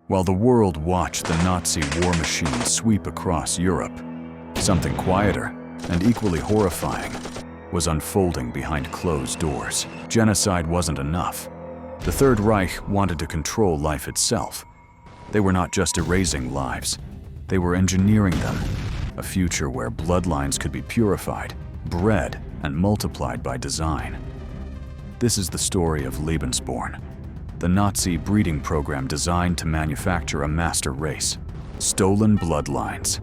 While the world watched the Nazi war machine sweep across Europe, something quieter and equally horrifying was unfolding behind closed doors. Genocide wasn't enough. The Third Reich wanted to control life itself. They were not just erasing lives, they were engineering them. A future where bloodlines could be purified, bred, and multiplied by design. This is the story of Lebensborn, the Nazi breeding program designed to manufacture a master race, stolen bloodlines.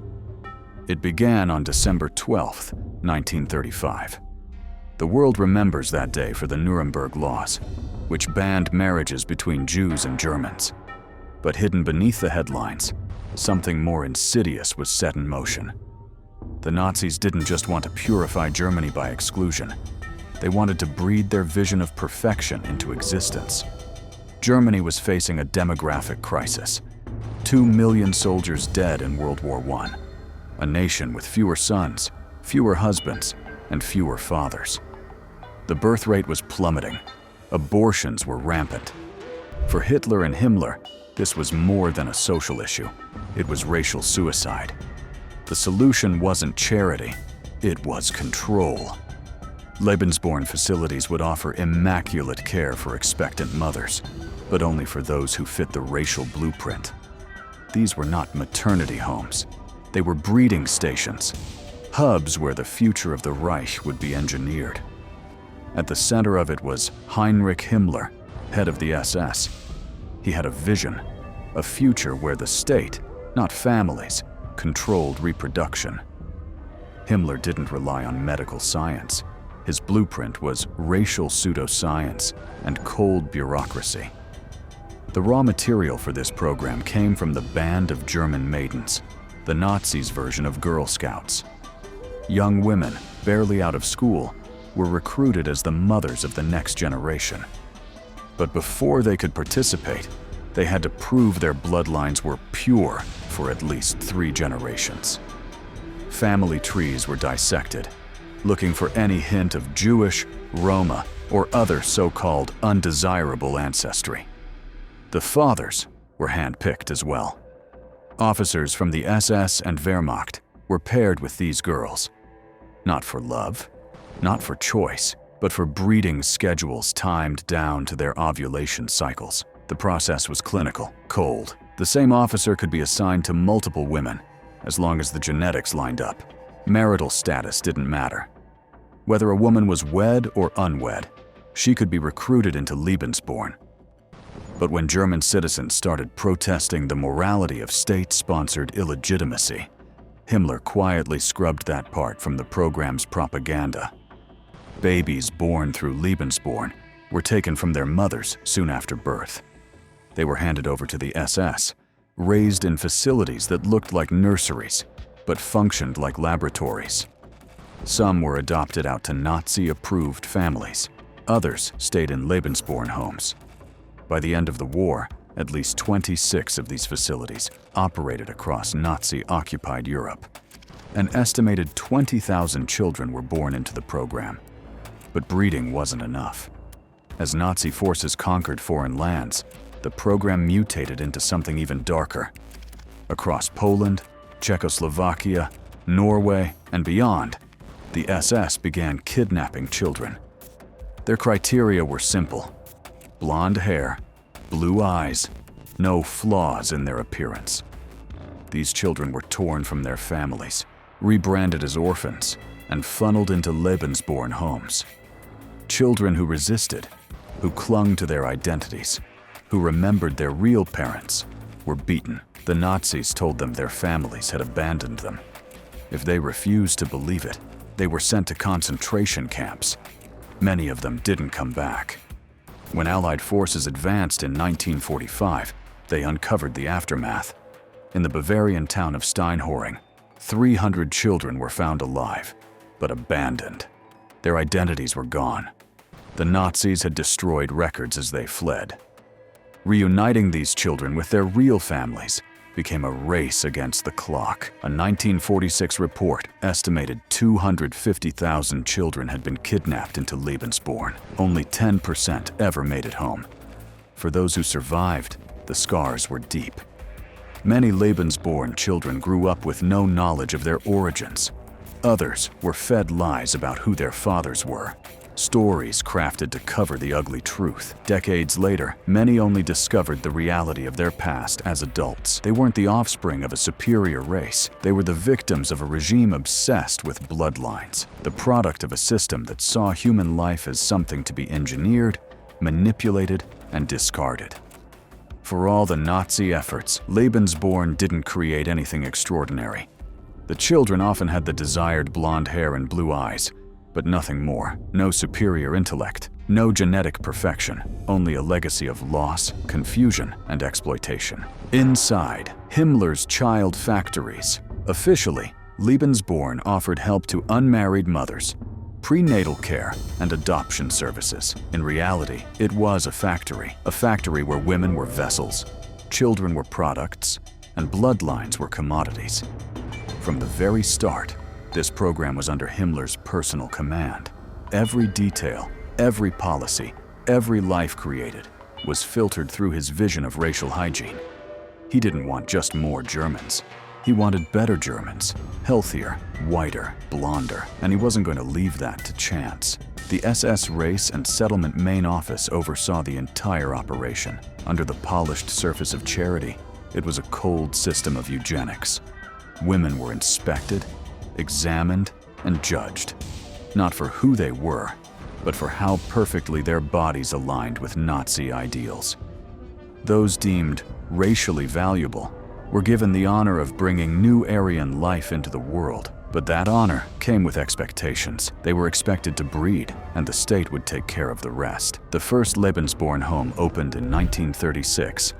It began on December 12, 1935. The world remembers that day for the Nuremberg laws, which banned marriages between Jews and Germans. But hidden beneath the headlines, something more insidious was set in motion. The Nazis didn't just want to purify Germany by exclusion. They wanted to breed their vision of perfection into existence. Germany was facing a demographic crisis. 2 million soldiers dead in World War I. A nation with fewer sons, fewer husbands, and fewer fathers. The birth rate was plummeting. Abortions were rampant. For Hitler and Himmler, this was more than a social issue. It was racial suicide. The solution wasn't charity, it was control. Lebensborn facilities would offer immaculate care for expectant mothers, but only for those who fit the racial blueprint. These were not maternity homes. They were breeding stations, hubs where the future of the Reich would be engineered. At the center of it was Heinrich Himmler, head of the SS. He had a vision, a future where the state, not families, controlled reproduction. Himmler didn't rely on medical science. His blueprint was racial pseudoscience and cold bureaucracy. The raw material for this program came from the band of German maidens, the Nazis' version of Girl Scouts. Young women, barely out of school, were recruited as the mothers of the next generation. But before they could participate, they had to prove their bloodlines were pure for at least 3 generations. Family trees were dissected, looking for any hint of Jewish, Roma, or other so-called undesirable ancestry. The fathers were handpicked as well. Officers from the SS and Wehrmacht were paired with these girls. Not for love, not for choice, but for breeding schedules timed down to their ovulation cycles. The process was clinical, cold. The same officer could be assigned to multiple women, as long as the genetics lined up. Marital status didn't matter. Whether a woman was wed or unwed, she could be recruited into Lebensborn. But when German citizens started protesting the morality of state-sponsored illegitimacy, Himmler quietly scrubbed that part from the program's propaganda. Babies born through Lebensborn were taken from their mothers soon after birth. They were handed over to the SS, raised in facilities that looked like nurseries, but functioned like laboratories. Some were adopted out to Nazi-approved families. Others stayed in Lebensborn homes. By the end of the war, at least 26 of these facilities operated across Nazi-occupied Europe. An estimated 20,000 children were born into the program. But breeding wasn't enough. As Nazi forces conquered foreign lands, the program mutated into something even darker. Across Poland, Czechoslovakia, Norway, and beyond, the SS began kidnapping children. Their criteria were simple: blonde hair, blue eyes, no flaws in their appearance. These children were torn from their families, rebranded as orphans, and funneled into Lebensborn homes. Children who resisted, who clung to their identities, who remembered their real parents, were beaten. The Nazis told them their families had abandoned them. If they refused to believe it, they were sent to concentration camps. Many of them didn't come back. When Allied forces advanced in 1945, they uncovered the aftermath. In the Bavarian town of Steinhoring, 300 children were found alive, but abandoned. Their identities were gone. The Nazis had destroyed records as they fled. Reuniting these children with their real families became a race against the clock. A 1946 report estimated 250,000 children had been kidnapped into Lebensborn. Only 10% ever made it home. For those who survived, the scars were deep. Many Lebensborn children grew up with no knowledge of their origins. Others were fed lies about who their fathers were. Stories crafted to cover the ugly truth. Decades later, many only discovered the reality of their past as adults. They weren't the offspring of a superior race. They were the victims of a regime obsessed with bloodlines, the product of a system that saw human life as something to be engineered, manipulated, and discarded. For all the Nazi efforts, Lebensborn didn't create anything extraordinary. The children often had the desired blonde hair and blue eyes, but nothing more. No superior intellect, no genetic perfection, only a legacy of loss, confusion, and exploitation. Inside, Himmler's child factories. Officially, Lebensborn offered help to unmarried mothers, prenatal care, and adoption services. In reality, it was a factory where women were vessels, children were products, and bloodlines were commodities. From the very start, this program was under Himmler's personal command. Every detail, every policy, every life created was filtered through his vision of racial hygiene. He didn't want just more Germans. He wanted better Germans, healthier, whiter, blonder, and he wasn't going to leave that to chance. The SS Race and Settlement Main Office oversaw the entire operation. Under the polished surface of charity, it was a cold system of eugenics. Women were inspected, examined, and judged, not for who they were, but for how perfectly their bodies aligned with Nazi ideals. Those deemed racially valuable were given the honor of bringing new Aryan life into the world, but that honor came with expectations. They were expected to breed, and the state would take care of the rest. The first Lebensborn home opened in 1936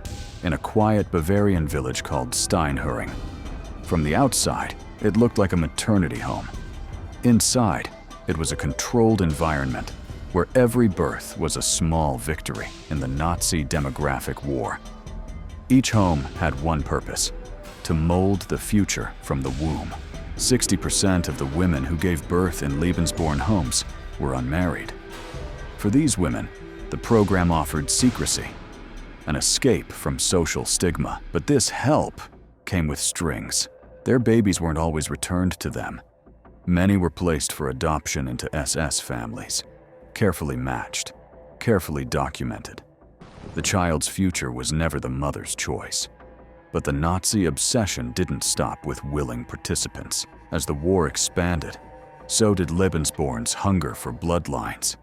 in a quiet Bavarian village called Steinhöring. From the outside, it looked like a maternity home. Inside, it was a controlled environment where every birth was a small victory in the Nazi demographic war. Each home had one purpose: to mold the future from the womb. 60% of the women who gave birth in Lebensborn homes were unmarried. For these women, the program offered secrecy, an escape from social stigma. But this help came with strings. Their babies weren't always returned to them. Many were placed for adoption into SS families, carefully matched, carefully documented. The child's future was never the mother's choice. But the Nazi obsession didn't stop with willing participants. As the war expanded, so did Lebensborn's hunger for bloodlines.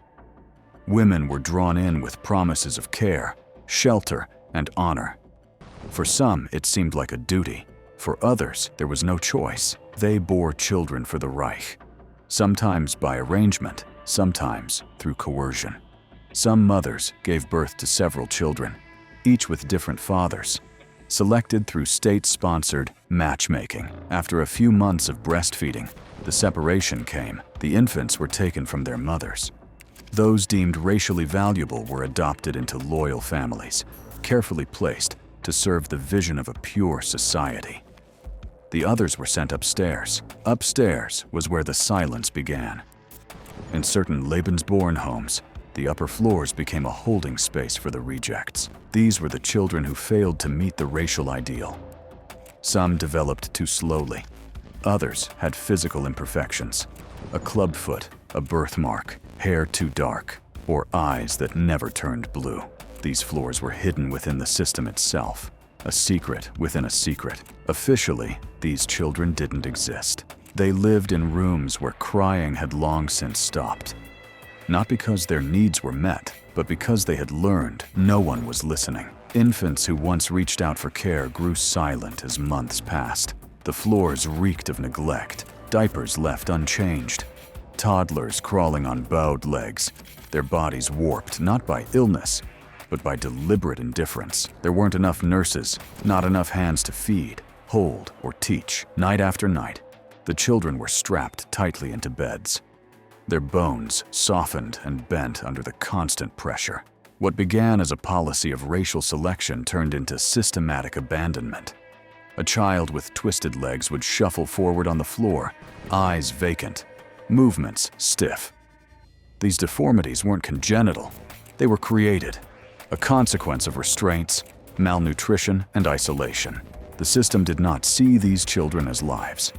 Women were drawn in with promises of care, shelter, and honor. For some, it seemed like a duty. For others, there was no choice. They bore children for the Reich, sometimes by arrangement, sometimes through coercion. Some mothers gave birth to several children, each with different fathers, selected through state-sponsored matchmaking. After a few months of breastfeeding, the separation came. The infants were taken from their mothers. Those deemed racially valuable were adopted into loyal families, carefully placed to serve the vision of a pure society. The others were sent upstairs. Upstairs was where the silence began. In certain Lebensborn homes, the upper floors became a holding space for the rejects. These were the children who failed to meet the racial ideal. Some developed too slowly. Others had physical imperfections: a clubfoot, a birthmark, hair too dark, or eyes that never turned blue. These floors were hidden within the system itself, a secret within a secret. Officially, these children didn't exist. They lived in rooms where crying had long since stopped. Not because their needs were met, but because they had learned no one was listening. Infants who once reached out for care grew silent as months passed. The floors reeked of neglect, diapers left unchanged, toddlers crawling on bowed legs, their bodies warped not by illness, but by deliberate indifference. There weren't enough nurses, not enough hands to feed, hold, or teach. Night after night, the children were strapped tightly into beds, their bones softened and bent under the constant pressure. What began as a policy of racial selection turned into systematic abandonment. A child with twisted legs would shuffle forward on the floor, eyes vacant, movements stiff. These deformities weren't congenital, they were created, a consequence of restraints, malnutrition, and isolation. The system did not see these children as lives.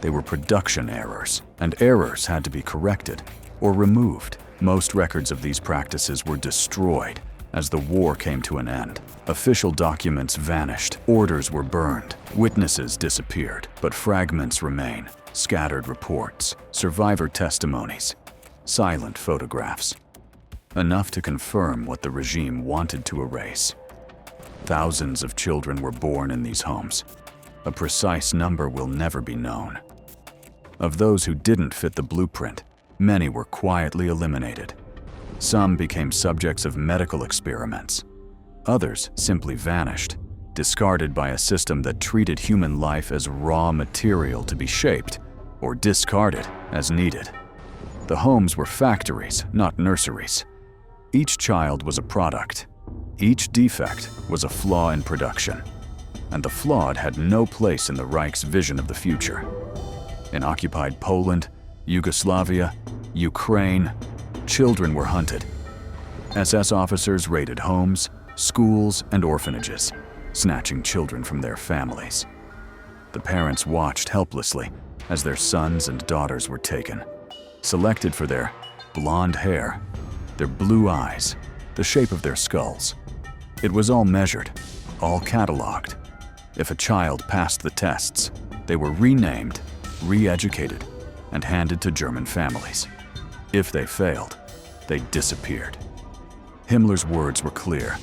They were production errors, and errors had to be corrected or removed. Most records of these practices were destroyed as the war came to an end. Official documents vanished, orders were burned, witnesses disappeared, but fragments remain, scattered reports, survivor testimonies, silent photographs. Enough to confirm what the regime wanted to erase. Thousands of children were born in these homes. A precise number will never be known. Of those who didn't fit the blueprint, many were quietly eliminated. Some became subjects of medical experiments. Others simply vanished, discarded by a system that treated human life as raw material to be shaped or discarded as needed. The homes were factories, not nurseries. Each child was a product. Each defect was a flaw in production. And the flawed had no place in the Reich's vision of the future. In occupied Poland, Yugoslavia, Ukraine, children were hunted. SS officers raided homes, schools, and orphanages, snatching children from their families. The parents watched helplessly as their sons and daughters were taken, selected for their blonde hair, their blue eyes, the shape of their skulls. It was all measured, all cataloged. If a child passed the tests, they were renamed, re-educated, and handed to German families. If they failed, they disappeared. Himmler's words were clear.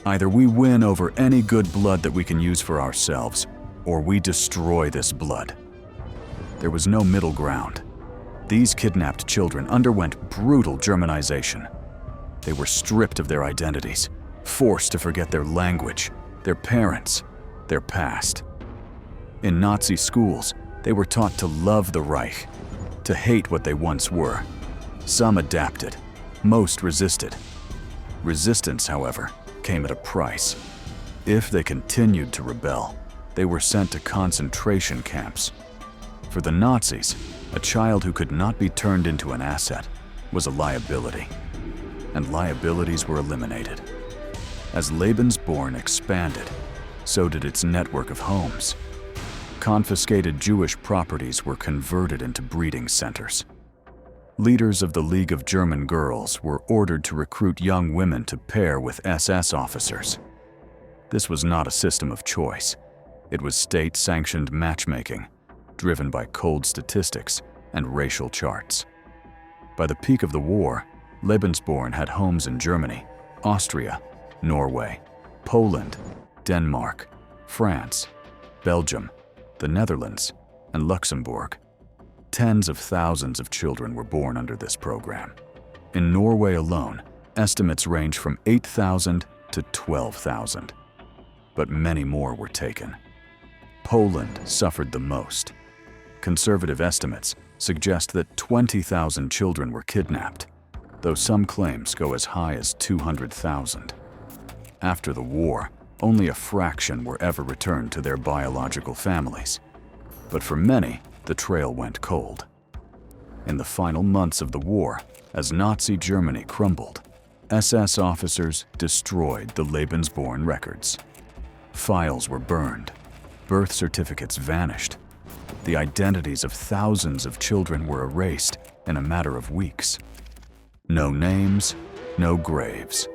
Either we win over any good blood that we can use for ourselves, or we destroy this blood. There was no middle ground. These kidnapped children underwent brutal Germanization. They were stripped of their identities, forced to forget their language, their parents, their past. In Nazi schools, they were taught to love the Reich, to hate what they once were. Some adapted, most resisted. Resistance, however, came at a price. If they continued to rebel, they were sent to concentration camps. For the Nazis, a child who could not be turned into an asset was a liability, and liabilities were eliminated. As Lebensborn expanded, so did its network of homes. Confiscated Jewish properties were converted into breeding centers. Leaders of the League of German Girls were ordered to recruit young women to pair with SS officers. This was not a system of choice. It was state-sanctioned matchmaking, driven by cold statistics and racial charts. By the peak of the war, Lebensborn had homes in Germany, Austria, Norway, Poland, Denmark, France, Belgium, the Netherlands, and Luxembourg. Tens of thousands of children were born under this program. In Norway alone, estimates range from 8,000 to 12,000. But many more were taken. Poland suffered the most. Conservative estimates suggest that 20,000 children were kidnapped, though some claims go as high as 200,000. After the war, only a fraction were ever returned to their biological families. But for many, the trail went cold. In the final months of the war, as Nazi Germany crumbled, SS officers destroyed the Lebensborn records. Files were burned, birth certificates vanished. The identities of thousands of children were erased in a matter of weeks. No names, no graves.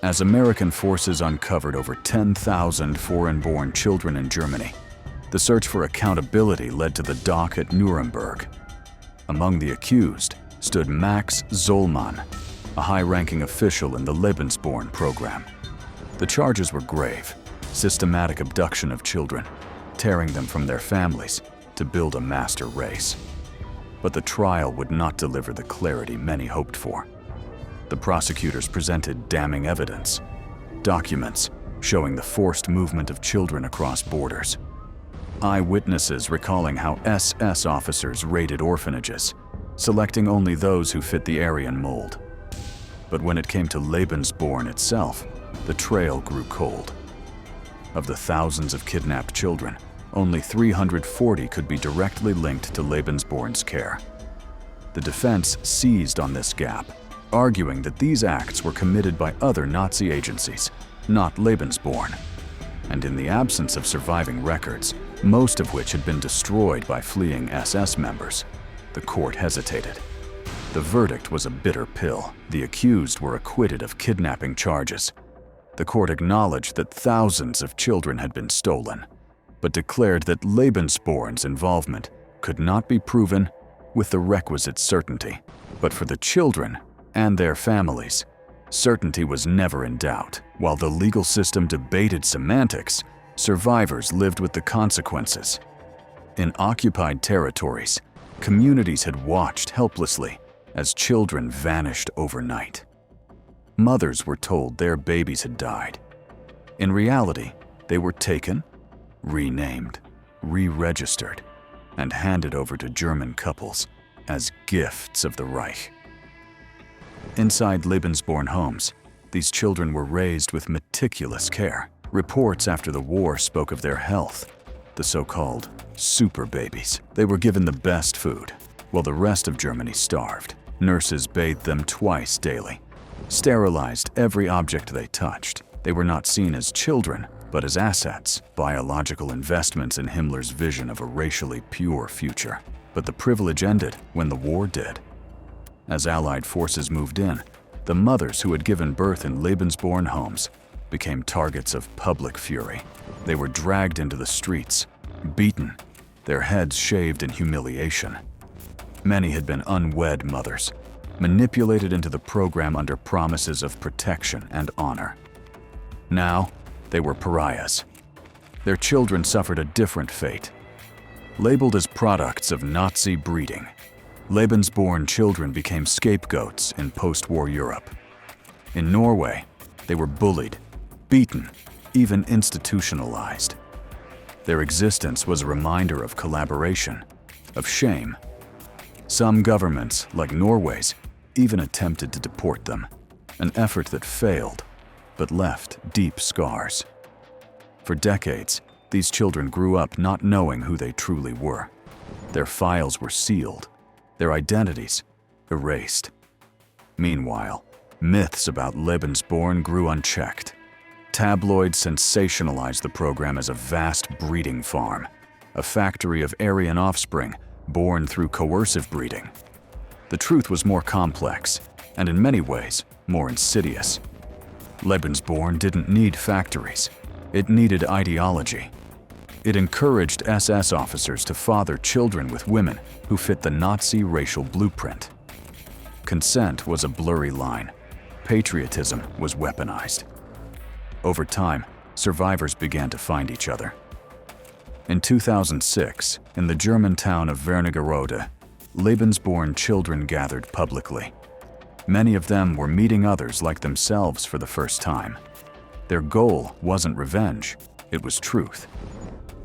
As American forces uncovered over 10,000 foreign-born children in Germany, the search for accountability led to the dock at Nuremberg. Among the accused stood Max Zollmann, a high-ranking official in the Lebensborn Program. The charges were grave: systematic abduction of children, tearing them from their families to build a master race. But the trial would not deliver the clarity many hoped for. The prosecutors presented damning evidence, documents showing the forced movement of children across borders, eyewitnesses recalling how SS officers raided orphanages, selecting only those who fit the Aryan mold. But when it came to Lebensborn itself, the trail grew cold. Of the thousands of kidnapped children, only 340 could be directly linked to Lebensborn's care. The defense seized on this gap, arguing that these acts were committed by other Nazi agencies, not Lebensborn. And in the absence of surviving records, most of which had been destroyed by fleeing SS members, the court hesitated. The verdict was a bitter pill. The accused were acquitted of kidnapping charges. The court acknowledged that thousands of children had been stolen, but declared that Lebensborn's involvement could not be proven with the requisite certainty. But for the children and their families, certainty was never in doubt. While the legal system debated semantics, survivors lived with the consequences. In occupied territories, communities had watched helplessly as children vanished overnight. Mothers were told their babies had died. In reality, they were taken, renamed, re-registered, and handed over to German couples as gifts of the Reich. Inside Lebensborn homes, these children were raised with meticulous care. Reports after the war spoke of their health, the so-called super babies. They were given the best food, while the rest of Germany starved. Nurses bathed them twice daily, sterilized every object they touched. They were not seen as children, but as assets, biological investments in Himmler's vision of a racially pure future. But the privilege ended when the war did. As Allied forces moved in, the mothers who had given birth in Lebensborn homes became targets of public fury. They were dragged into the streets, beaten, their heads shaved in humiliation. Many had been unwed mothers, manipulated into the program under promises of protection and honor. Now, they were pariahs. Their children suffered a different fate. Labeled as products of Nazi breeding, Lebensborn children became scapegoats in post-war Europe. In Norway, they were bullied, beaten, even institutionalized. Their existence was a reminder of collaboration, of shame. Some governments, like Norway's, even attempted to deport them, an effort that failed, but left deep scars. For decades, these children grew up not knowing who they truly were. Their files were sealed, their identities erased. Meanwhile, myths about Lebensborn grew unchecked. Tabloids sensationalized the program as a vast breeding farm, a factory of Aryan offspring born through coercive breeding. The truth was more complex, and in many ways, more insidious. Lebensborn didn't need factories. It needed ideology. It encouraged SS officers to father children with women who fit the Nazi racial blueprint. Consent was a blurry line. Patriotism was weaponized. Over time, survivors began to find each other. In 2006, in the German town of Wernigerode, Lebensborn children gathered publicly. Many of them were meeting others like themselves for the first time. Their goal wasn't revenge, it was truth.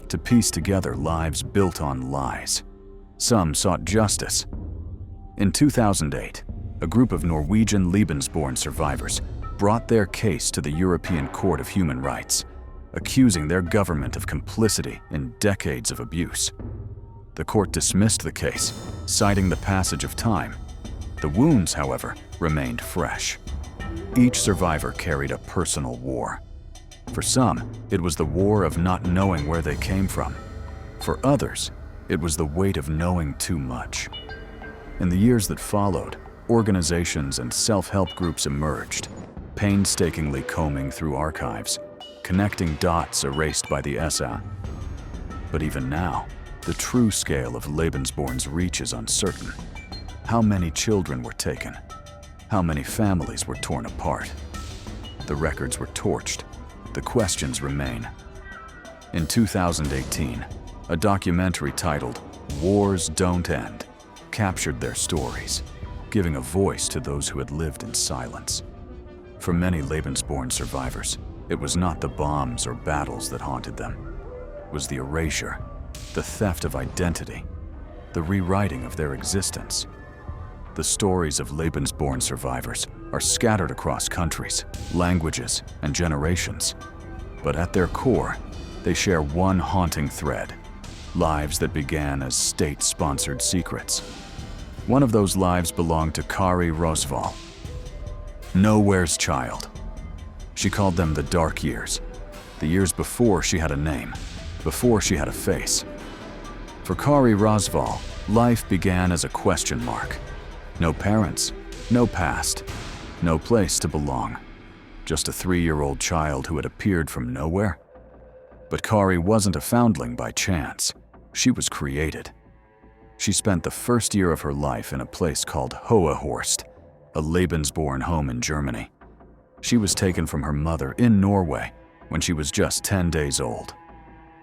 To piece together lives built on lies. Some sought justice. In 2008, a group of Norwegian Lebensborn survivors brought their case to the European Court of Human Rights, accusing their government of complicity in decades of abuse. The court dismissed the case, citing the passage of time. The wounds, however, remained fresh. Each survivor carried a personal war. For some, it was the war of not knowing where they came from. For others, it was the weight of knowing too much. In the years that followed, organizations and self-help groups emerged, painstakingly combing through archives, connecting dots erased by the SA. But even now, the true scale of Lebensborn's reach is uncertain. How many children were taken? How many families were torn apart? The records were torched. The questions remain. In 2018, a documentary titled "Wars Don't End" captured their stories, giving a voice to those who had lived in silence. For many Lebensborn survivors, it was not the bombs or battles that haunted them. It was the erasure, the theft of identity, the rewriting of their existence. The stories of Lebensborn survivors are scattered across countries, languages, and generations. But at their core, they share one haunting thread: lives that began as state-sponsored secrets. One of those lives belonged to Kari Rosval, Nowhere's child. She called them the dark years, the years before she had a name, before she had a face. For Kari Rosval, life began as a question mark. No parents, no past, no place to belong. Just a 3-year-old child who had appeared from nowhere. But Kari wasn't a foundling by chance. She was created. She spent the first year of her life in a place called Hoahorst, a Lebensborn home in Germany. She was taken from her mother in Norway when she was just 10 days old.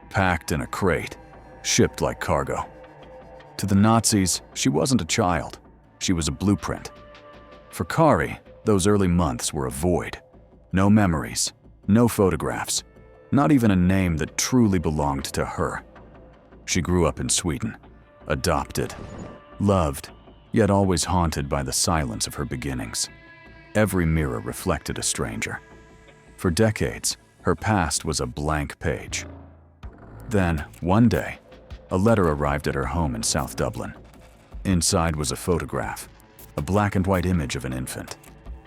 Packed in a crate, shipped like cargo. To the Nazis, she wasn't a child. She was a blueprint. For Kari, those early months were a void. No memories, no photographs, not even a name that truly belonged to her. She grew up in Sweden, adopted, loved, yet always haunted by the silence of her beginnings. Every mirror reflected a stranger. For decades, her past was a blank page. Then, one day, a letter arrived at her home in South Dublin. Inside was a photograph, a black and white image of an infant,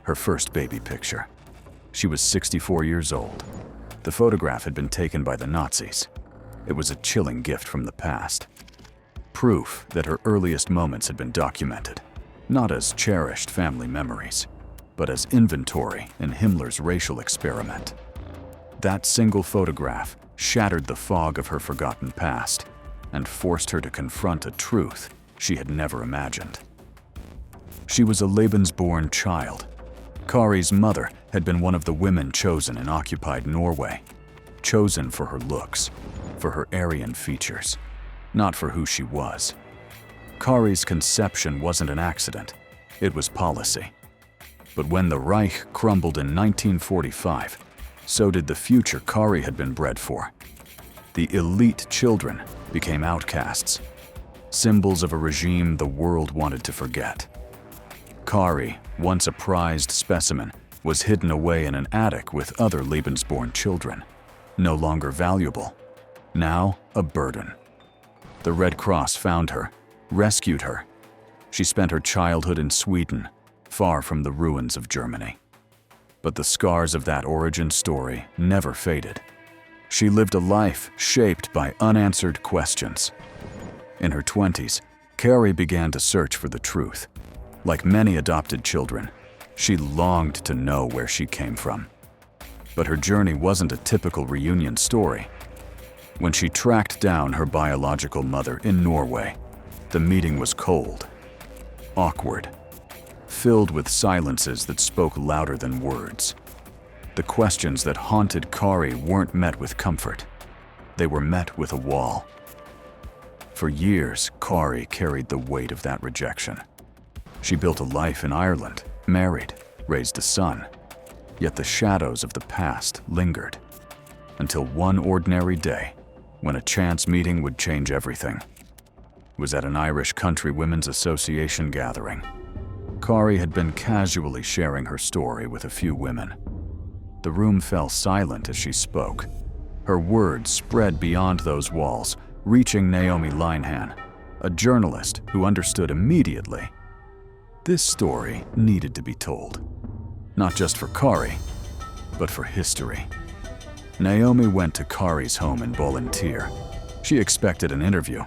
her first baby picture. She was 64 years old. The photograph had been taken by the Nazis. It was a chilling gift from the past. Proof that her earliest moments had been documented, not as cherished family memories, but as inventory in Himmler's racial experiment. That single photograph shattered the fog of her forgotten past and forced her to confront a truth she had never imagined. She was a Lebensborn child. Kari's mother had been one of the women chosen in occupied Norway, chosen for her looks, for her Aryan features, not for who she was. Kari's conception wasn't an accident, it was policy. But when the Reich crumbled in 1945, so did the future Kari had been bred for. The elite children became outcasts, symbols of a regime the world wanted to forget. Kari, once a prized specimen, was hidden away in an attic with other Lebensborn children. No longer valuable, now a burden. The Red Cross found her, rescued her. She spent her childhood in Sweden, far from the ruins of Germany. But the scars of that origin story never faded. She lived a life shaped by unanswered questions. In her 20s, Kari began to search for the truth. Like many adopted children, she longed to know where she came from. But her journey wasn't a typical reunion story. When she tracked down her biological mother in Norway, the meeting was cold, awkward, filled with silences that spoke louder than words. The questions that haunted Kari weren't met with comfort. They were met with a wall. For years, Kari carried the weight of that rejection. She built a life in Ireland, married, raised a son. Yet the shadows of the past lingered. Until one ordinary day, when a chance meeting would change everything. It was at an Irish Country Women's Association gathering. Kari had been casually sharing her story with a few women. The room fell silent as she spoke. Her words spread beyond those walls, reaching Naomi Linehan, a journalist who understood immediately. This story needed to be told. Not just for Kari, but for history. Naomi went to Kari's home in Bollentier. She expected an interview.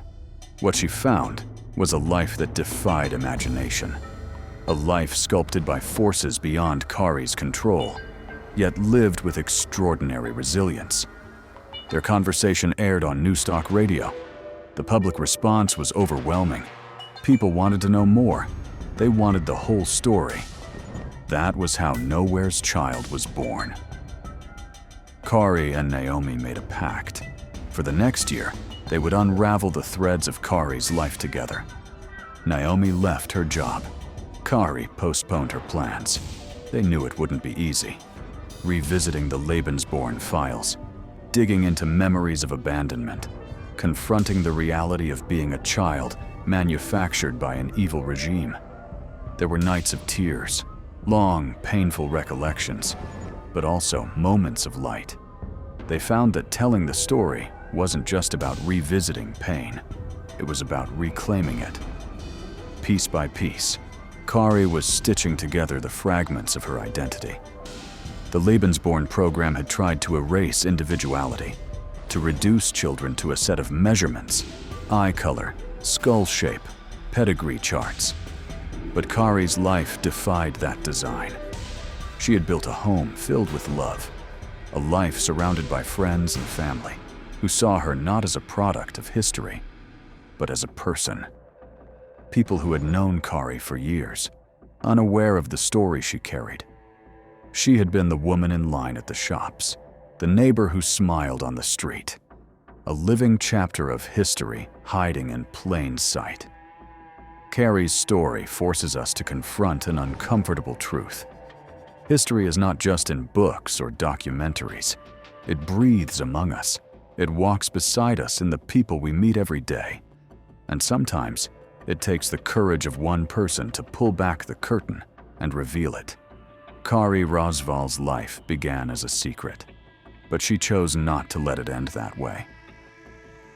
What she found was a life that defied imagination. A life sculpted by forces beyond Kari's control, yet lived with extraordinary resilience. Their conversation aired on Newstalk Radio. The public response was overwhelming. People wanted to know more. They wanted the whole story. That was how Nowhere's child was born. Kari and Naomi made a pact. For the next year, they would unravel the threads of Kari's life together. Naomi left her job. Kari postponed her plans. They knew it wouldn't be easy. Revisiting the Lebensborn files, digging into memories of abandonment, confronting the reality of being a child manufactured by an evil regime. There were nights of tears, long, painful recollections, but also moments of light. They found that telling the story wasn't just about revisiting pain, it was about reclaiming it. Piece by piece, Kari was stitching together the fragments of her identity. The Lebensborn Program had tried to erase individuality, to reduce children to a set of measurements, eye color, skull shape, pedigree charts. But Kari's life defied that design. She had built a home filled with love, a life surrounded by friends and family who saw her not as a product of history, but as a person. People who had known Kari for years, unaware of the story she carried. She had been the woman in line at the shops, the neighbor who smiled on the street, a living chapter of history hiding in plain sight. Kari's story forces us to confront an uncomfortable truth. History is not just in books or documentaries. It breathes among us. It walks beside us in the people we meet every day. And sometimes, it takes the courage of one person to pull back the curtain and reveal it. Kari Rosval's life began as a secret, but she chose not to let it end that way.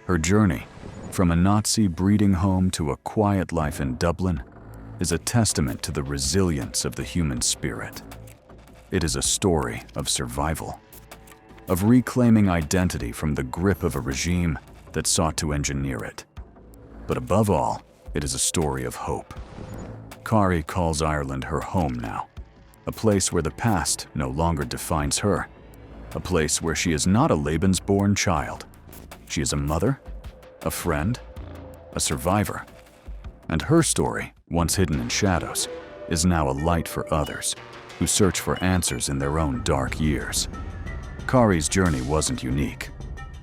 Her journey, from a Nazi breeding home to a quiet life in Dublin, is a testament to the resilience of the human spirit. It is a story of survival, of reclaiming identity from the grip of a regime that sought to engineer it. But above all, it is a story of hope. Kari calls Ireland her home now, a place where the past no longer defines her, a place where she is not a Lebensborn child. She is a mother, a friend, a survivor. And her story, once hidden in shadows, is now a light for others who search for answers in their own dark years. Kari's journey wasn't unique.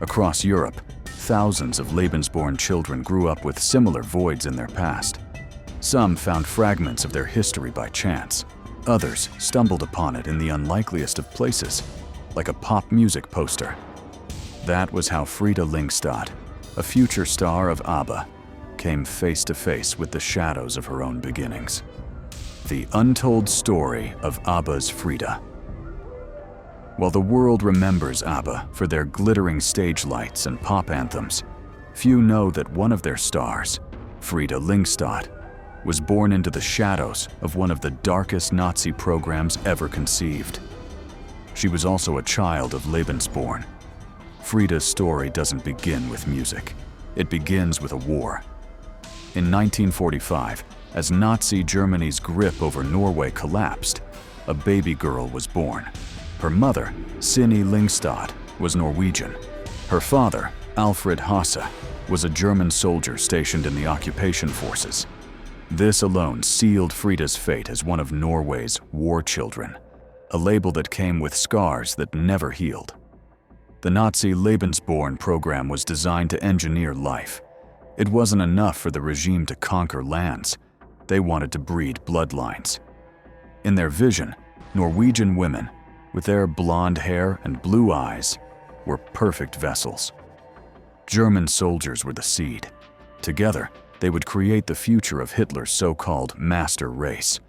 Across Europe, thousands of Lebensborn children grew up with similar voids in their past. Some found fragments of their history by chance. Others stumbled upon it in the unlikeliest of places, like a pop music poster. That was how Frida Lyngstad, a future star of ABBA, came face to face with the shadows of her own beginnings. The untold story of ABBA's Frida. While the world remembers ABBA for their glittering stage lights and pop anthems, few know that one of their stars, Frida Lyngstad, was born into the shadows of one of the darkest Nazi programs ever conceived. She was also a child of Lebensborn. Frida's story doesn't begin with music. It begins with a war. In 1945, as Nazi Germany's grip over Norway collapsed, a baby girl was born. Her mother, Nazi Lyngstad, was Norwegian. Her father, Alfred Hasse, was a German soldier stationed in the occupation forces. This alone sealed Frida's fate as one of Norway's war children, a label that came with scars that never healed. The Nazi Lebensborn Program was designed to engineer life. It wasn't enough for the regime to conquer lands. They wanted to breed bloodlines. In their vision, Norwegian women, with their blonde hair and blue eyes, were perfect vessels. German soldiers were the seed. Together, they would create the future of Hitler's so-called master race.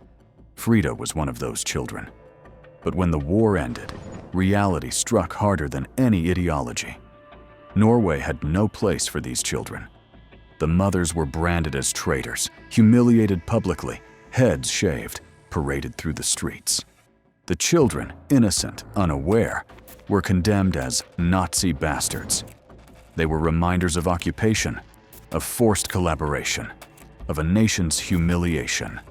Frida was one of those children. But when the war ended, reality struck harder than any ideology. Norway had no place for these children. The mothers were branded as traitors, humiliated publicly, heads shaved, paraded through the streets. The children, innocent, unaware, were condemned as Nazi bastards. They were reminders of occupation, of forced collaboration, of a nation's humiliation.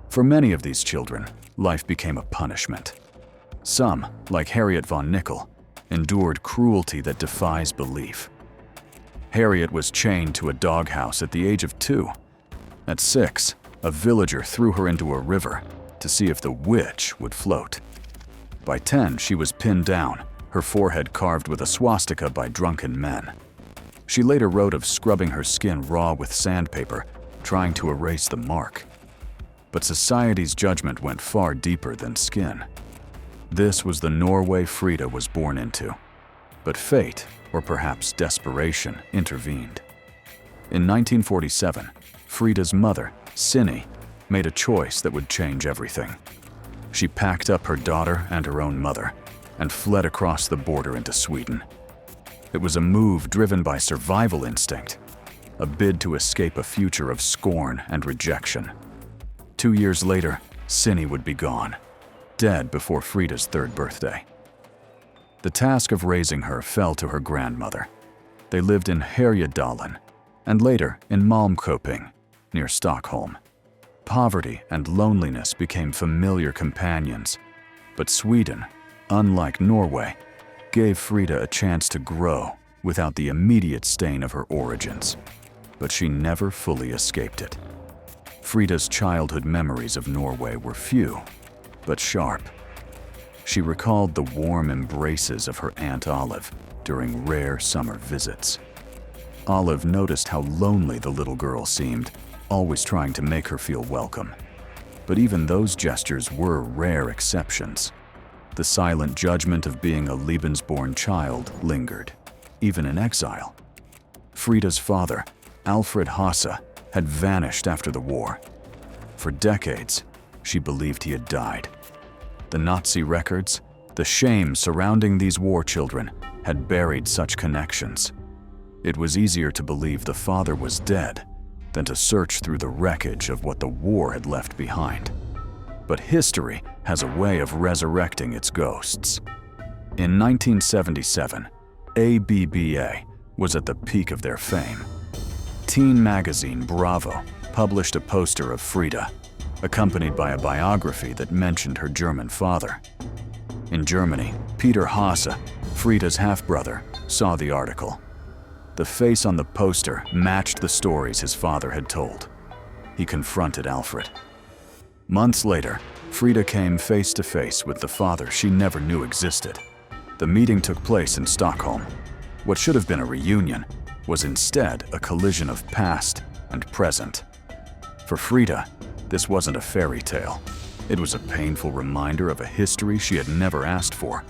For many of these children, life became a punishment. Some, like Harriet von Nickel, endured cruelty that defies belief. Harriet was chained to a doghouse at the age of 2. At 6, a villager threw her into a river to see if the witch would float. By 10, she was pinned down, her forehead carved with a swastika by drunken men. She later wrote of scrubbing her skin raw with sandpaper, trying to erase the mark. But society's judgment went far deeper than skin. This was the Norway Frida was born into. But fate, or perhaps desperation, intervened. In 1947, Frida's mother, Sinni, made a choice that would change everything. She packed up her daughter and her own mother and fled across the border into Sweden. It was a move driven by survival instinct, a bid to escape a future of scorn and rejection. 2 years later, Sinni would be gone. dead before Frida's 3rd birthday. The task of raising her fell to her grandmother. They lived in Härjedalen and later in Malmköping, near Stockholm. Poverty and loneliness became familiar companions, but Sweden, unlike Norway, gave Frida a chance to grow without the immediate stain of her origins. But she never fully escaped it. Frida's childhood memories of Norway were few, but sharp. She recalled the warm embraces of her Aunt Olive during rare summer visits. Olive noticed how lonely the little girl seemed, always trying to make her feel welcome. But even those gestures were rare exceptions. The silent judgment of being a Lebensborn child lingered, even in exile. Frida's father, Alfred Hasse, had vanished after the war. For decades, she believed he had died. The Nazi records, the shame surrounding these war children, had buried such connections. It was easier to believe the father was dead than to search through the wreckage of what the war had left behind. But history has a way of resurrecting its ghosts. In 1977, ABBA was at the peak of their fame. Teen magazine Bravo published a poster of Frida, accompanied by a biography that mentioned her German father. In Germany, Peter Hasse, Frida's half-brother, saw the article. The face on the poster matched the stories his father had told. He confronted Alfred. Months later, Frida came face to face with the father she never knew existed. The meeting took place in Stockholm. What should have been a reunion was instead a collision of past and present. For Frida, this wasn't a fairy tale. It was a painful reminder of a history she had never asked for,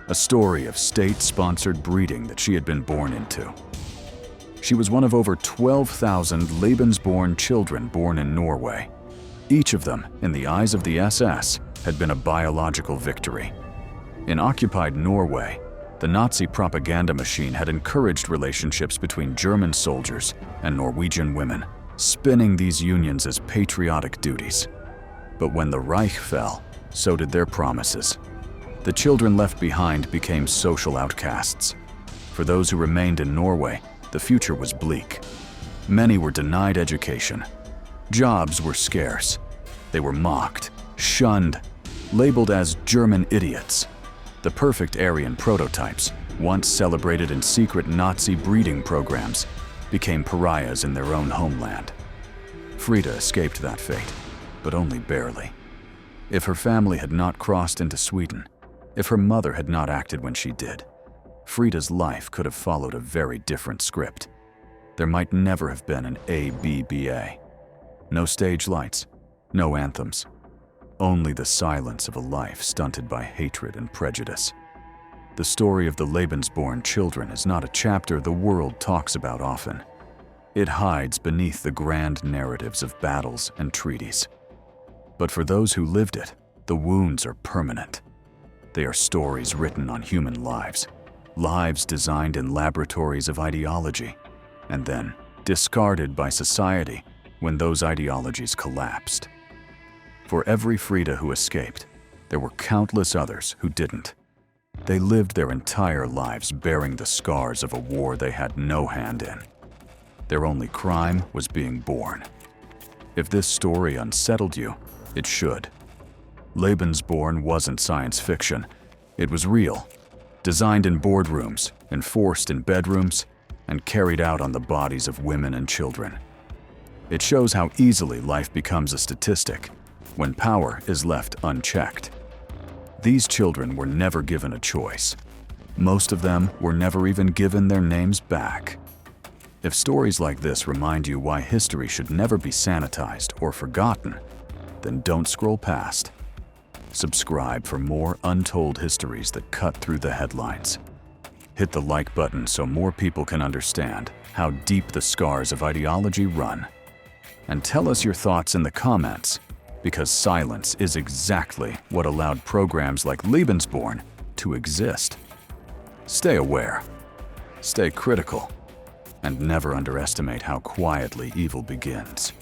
a story of state-sponsored breeding that she had been born into. She was one of over 12,000 Lebensborn children born in Norway. Each of them, in the eyes of the SS, had been a biological victory. In occupied Norway, the Nazi propaganda machine had encouraged relationships between German soldiers and Norwegian women, spinning these unions as patriotic duties. But when the Reich fell, so did their promises. The children left behind became social outcasts. For those who remained in Norway, the future was bleak. Many were denied education. Jobs were scarce. They were mocked, shunned, labeled as German idiots. The perfect Aryan prototypes, once celebrated in secret Nazi breeding programs, became pariahs in their own homeland. Frida escaped that fate, but only barely. If her family had not crossed into Sweden, if her mother had not acted when she did, Frida's life could have followed a very different script. There might never have been an ABBA. No stage lights, no anthems. Only the silence of a life stunted by hatred and prejudice. The story of the Lebensborn children is not a chapter the world talks about often. It hides beneath the grand narratives of battles and treaties. But for those who lived it, the wounds are permanent. They are stories written on human lives, lives designed in laboratories of ideology, and then discarded by society when those ideologies collapsed. For every Frida who escaped, there were countless others who didn't. They lived their entire lives bearing the scars of a war they had no hand in. Their only crime was being born. If this story unsettled you, it should. Lebensborn wasn't science fiction. It was real, designed in boardrooms, enforced in bedrooms, and carried out on the bodies of women and children. It shows how easily life becomes a statistic when power is left unchecked. These children were never given a choice. Most of them were never even given their names back. If stories like this remind you why history should never be sanitized or forgotten, then don't scroll past. Subscribe for more untold histories that cut through the headlines. Hit the like button so more people can understand how deep the scars of ideology run. And tell us your thoughts in the comments, because silence is exactly what allowed programs like Lebensborn to exist. Stay aware, stay critical, and never underestimate how quietly evil begins.